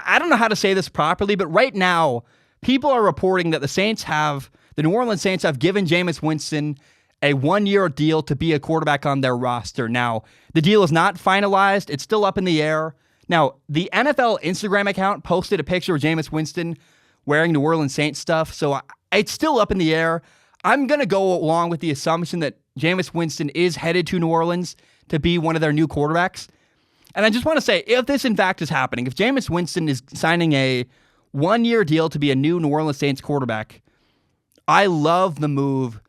I don't know how to say this properly, but right now, people are reporting that the New Orleans Saints have given Jameis Winston a 1-year deal to be a quarterback on their roster. Now, the deal is not finalized. It's still up in the air. Now, the NFL Instagram account posted a picture of Jameis Winston wearing New Orleans Saints stuff, so it's still up in the air. I'm going to go along with the assumption that Jameis Winston is headed to New Orleans to be one of their new quarterbacks. And I just want to say, if this in fact is happening, if Jameis Winston is signing a 1-year deal to be a new New Orleans Saints quarterback, I love the move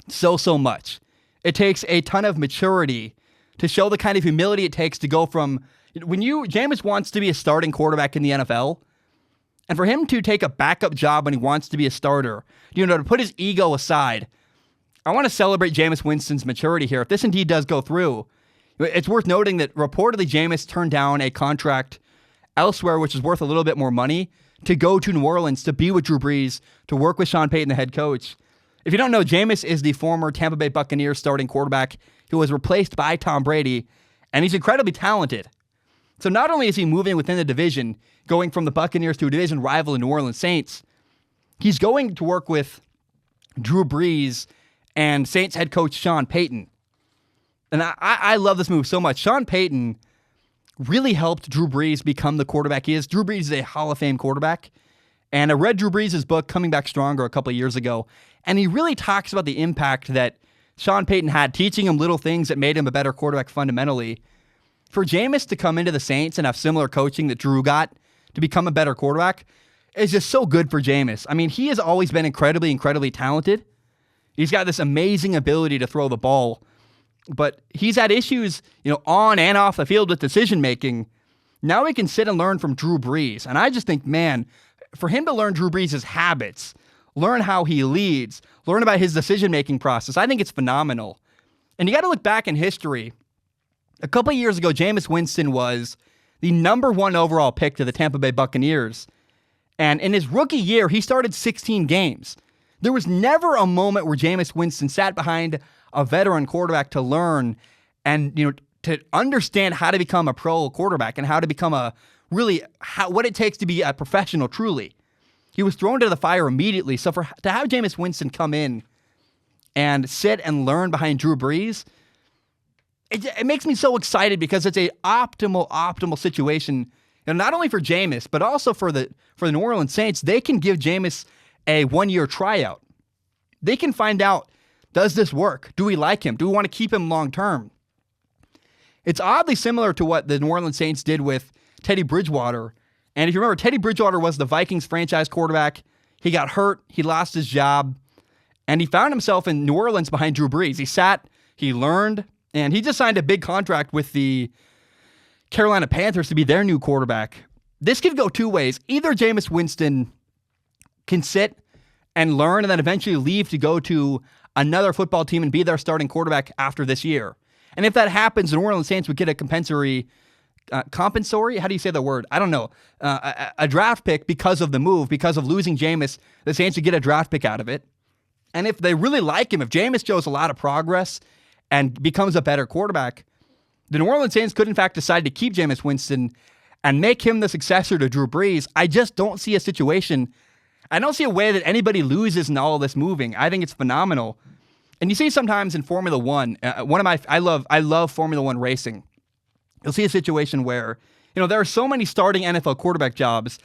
so much. It takes a ton of maturity to show the kind of humility it takes to go from Jameis wants to be a starting quarterback in the NFL, and for him to take a backup job when he wants to be a starter, to put his ego aside. I want to celebrate Jameis Winston's maturity here. If this indeed does go through, it's worth noting that reportedly Jameis turned down a contract elsewhere, which is worth a little bit more money, to go to New Orleans to be with Drew Brees, to work with Sean Payton, the head coach. If you don't know, Jameis is the former Tampa Bay Buccaneers starting quarterback who was replaced by Tom Brady, and he's incredibly talented. So not only is he moving within the division, going from the Buccaneers to a division rival, the New Orleans Saints, he's going to work with Drew Brees and Saints head coach Sean Payton. And I love this move so much. Sean Payton really helped Drew Brees become the quarterback he is. Drew Brees is a Hall of Fame quarterback. And I read Drew Brees' book, Coming Back Stronger, a couple of years ago. And he really talks about the impact that Sean Payton had, teaching him little things that made him a better quarterback fundamentally. For Jameis to come into the Saints and have similar coaching that Drew got to become a better quarterback is just so good for Jameis. I mean, he has always been incredibly talented. He's got this amazing ability to throw the ball. But he's had issues, on and off the field with decision-making. Now he can sit and learn from Drew Brees. And I just think, man, for him to learn Drew Brees' habits, learn how he leads, learn about his decision-making process, I think it's phenomenal. And you got to look back in history. A couple of years ago, Jameis Winston was the number 1 overall pick to the Tampa Bay Buccaneers. And in his rookie year, he started 16 games. There was never a moment where Jameis Winston sat behind a veteran quarterback to learn and, to understand how to become a pro quarterback and how to become what it takes to be a professional truly. He was thrown to the fire immediately. So to have Jameis Winston come in and sit and learn behind Drew Brees, it makes me so excited because it's a optimal situation, and not only for Jameis, but also for the New Orleans Saints. They can give Jameis a 1-year tryout. They can find out, does this work? Do we like him? Do we want to keep him long term? It's oddly similar to what the New Orleans Saints did with Teddy Bridgewater. And if you remember, Teddy Bridgewater was the Vikings franchise quarterback. He got hurt. He lost his job. And he found himself in New Orleans behind Drew Brees. He sat, he learned, and he just signed a big contract with the Carolina Panthers to be their new quarterback. This could go two ways. Either Jameis Winston can sit and learn and then eventually leave to go to another football team and be their starting quarterback after this year. And if that happens, the New Orleans Saints would get a compensatory, how do you say the word? I don't know. A draft pick because of the move, because of losing Jameis. The Saints would get a draft pick out of it. And if they really like him, if Jameis shows a lot of progress and becomes a better quarterback, the New Orleans Saints could in fact decide to keep Jameis Winston and make him the successor to Drew Brees. I just don't see a situation. I don't see a way that anybody loses in all of this moving. I think it's phenomenal. And you see sometimes in Formula One, I love Formula One racing. You'll see a situation where, there are so many starting NFL quarterback jobs,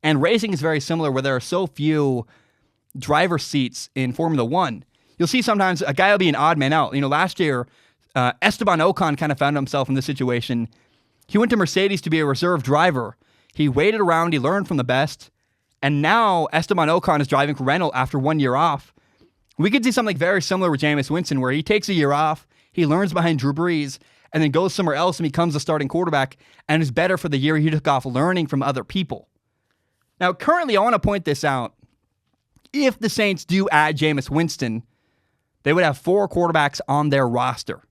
and racing is very similar where there are so few driver seats in Formula One. You'll see sometimes a guy will be an odd man out. Last year, Esteban Ocon kind of found himself in this situation. He went to Mercedes to be a reserve driver. He waited around, he learned from the best, and now Esteban Ocon is driving for Renault after 1 year off. We could see something very similar with Jameis Winston, where he takes a year off, he learns behind Drew Brees, and then goes somewhere else and becomes a starting quarterback and is better for the year he took off learning from other people. Now, currently, I want to point this out. If the Saints do add Jameis Winston, they would have 4 quarterbacks on their roster.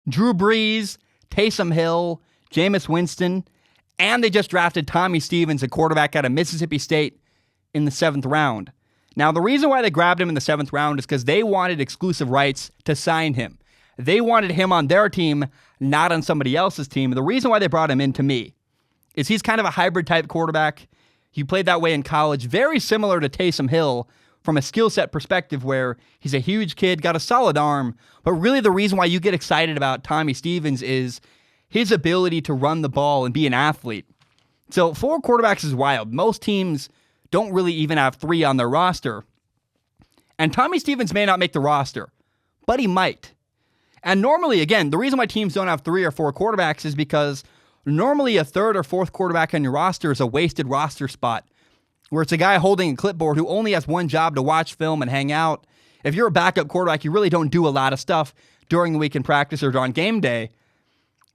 Drew Brees, Taysom Hill, Jameis Winston, and they just drafted Tommy Stevens, a quarterback out of Mississippi State, in the 7th round. Now, the reason why they grabbed him in the 7th round is because they wanted exclusive rights to sign him. They wanted him on their team, not on somebody else's team. The reason why they brought him in, to me, is he's kind of a hybrid type quarterback. He played that way in college, very similar to Taysom Hill from a skill set perspective, where he's a huge kid, got a solid arm. But really the reason why you get excited about Tommy Stevens is his ability to run the ball and be an athlete. So 4 quarterbacks is wild. Most teams don't really even have 3 on their roster. And Tommy Stevens may not make the roster, but he might. And normally, again, the reason why teams don't have 3 or 4 quarterbacks is because normally a 3rd or 4th quarterback on your roster is a wasted roster spot, where it's a guy holding a clipboard who only has one job to watch film and hang out. If you're a backup quarterback, you really don't do a lot of stuff during the week in practice or on game day.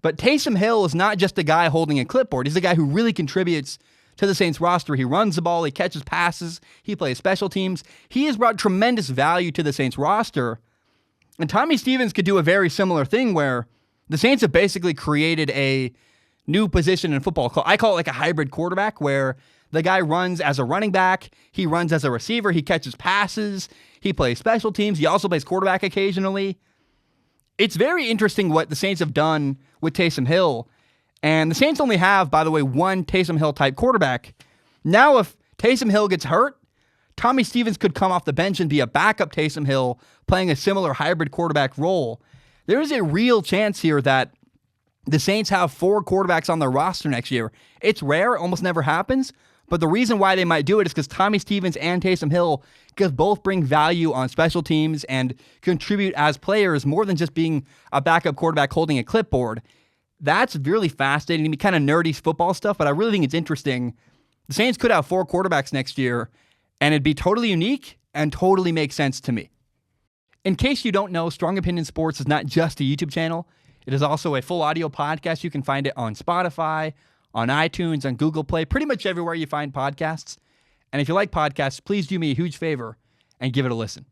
But Taysom Hill is not just a guy holding a clipboard. He's a guy who really contributes to the Saints roster. He runs the ball, he catches passes, he plays special teams. He has brought tremendous value to the Saints roster. And Tommy Stevens could do a very similar thing where the Saints have basically created a new position in football. I call it like a hybrid quarterback, where the guy runs as a running back, he runs as a receiver, he catches passes, he plays special teams, he also plays quarterback occasionally. It's very interesting what the Saints have done with Taysom Hill. And the Saints only have, by the way, one Taysom Hill type quarterback. Now, if Taysom Hill gets hurt, Tommy Stevens could come off the bench and be a backup Taysom Hill playing a similar hybrid quarterback role. There is a real chance here that the Saints have 4 quarterbacks on their roster next year. It's rare, almost never happens. But the reason why they might do it is because Tommy Stevens and Taysom Hill could both bring value on special teams and contribute as players more than just being a backup quarterback holding a clipboard. That's really fascinating to me, kind of nerdy football stuff, but I really think it's interesting. The Saints could have 4 quarterbacks next year, and it'd be totally unique and totally make sense to me. In case you don't know, Strong Opinion Sports is not just a YouTube channel. It is also a full audio podcast. You can find it on Spotify, on iTunes, on Google Play, pretty much everywhere you find podcasts. And if you like podcasts, please do me a huge favor and give it a listen.